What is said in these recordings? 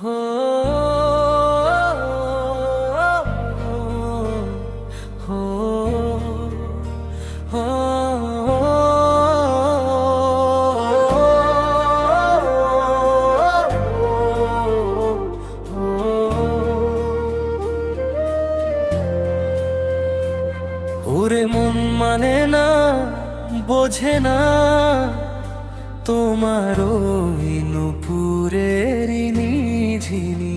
হো হো হো ওরে মন মানে না, বোঝে না তোমার ওই নুপুরের নিঝিনি।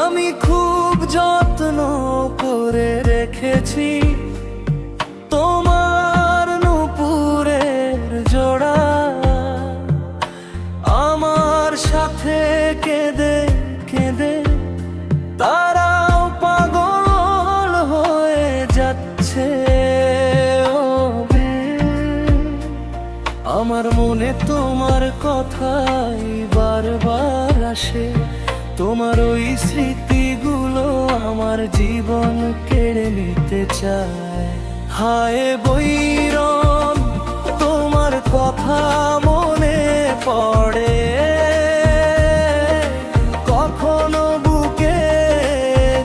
আমি খুব যত্ন করে রেখেছি তোমার নুপুরের জোড়া, আমার সাথে কেঁদে কেঁদে তারাও পাগল হয়ে যাচ্ছে। আমার মনে তোমার কথাই বারবার আসে, তোমার ওই স্মৃতিগুলো আমার জীবন কেড়ে নিতে চায়। হায় বৈরন, তোমার কথা মনে পড়ে, কখনো বুকে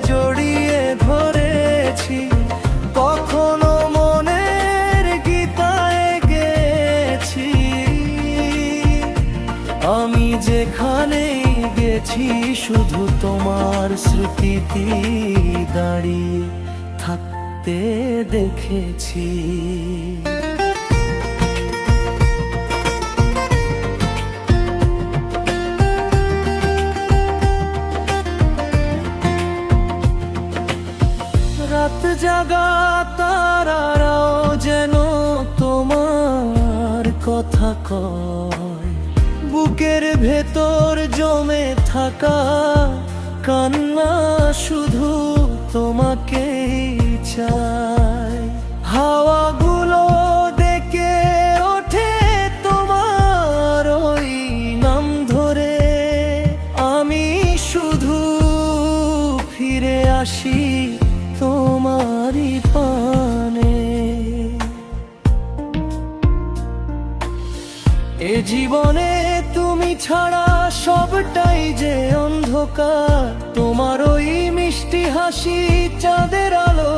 জড়িয়ে ধরেছি, কখনো মনের গীতায় গেছি। আমি যেখানেই গেছি শুধু তোমার স্মৃতিতে দাঁড়িয়ে থাকতে দেখেছি। রাত জাগা তারারাও যেন তোমার কথা কয়, বুকের ভেতর জমে থাকা কান্না শুধু তোমাকেই চায়। হাওয়াগুলো ডেকে ওঠে তোমার ওই নাম ধরে, আমি শুধু ফিরে আসি তোমারই পানে। এ জীবনে তুমি ছাড়া সবটাই যে অন্ধকার, তোমার ওই মিষ্টি হাসি চাঁদের আলো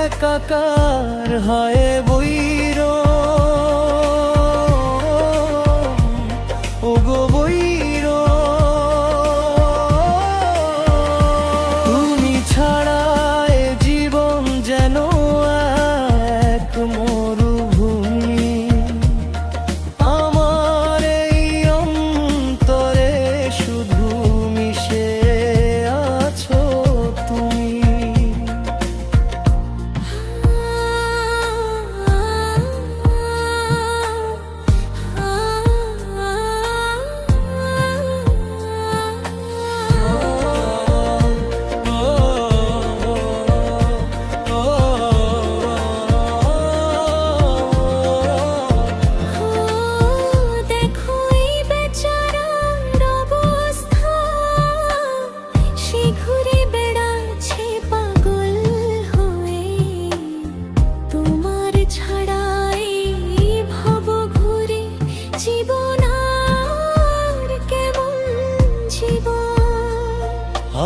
একাকার। হায় বৈর, ও গো বৈর, তুমি ছাড়া এ জীবন যেন এক মরুভূমি। আমার এই অন্তরে শুধু মিশে আছো তুমি।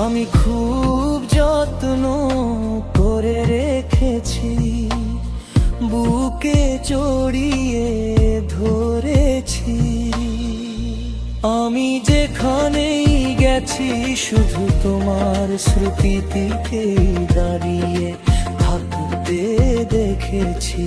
আমি খুব যত্ন করে রেখেছি, বুকে জড়িয়ে ধরেছি। আমি যেখানেই গেছি শুধু তোমার স্মৃতিতে দাঁড়িয়ে থাকতে দেখেছি।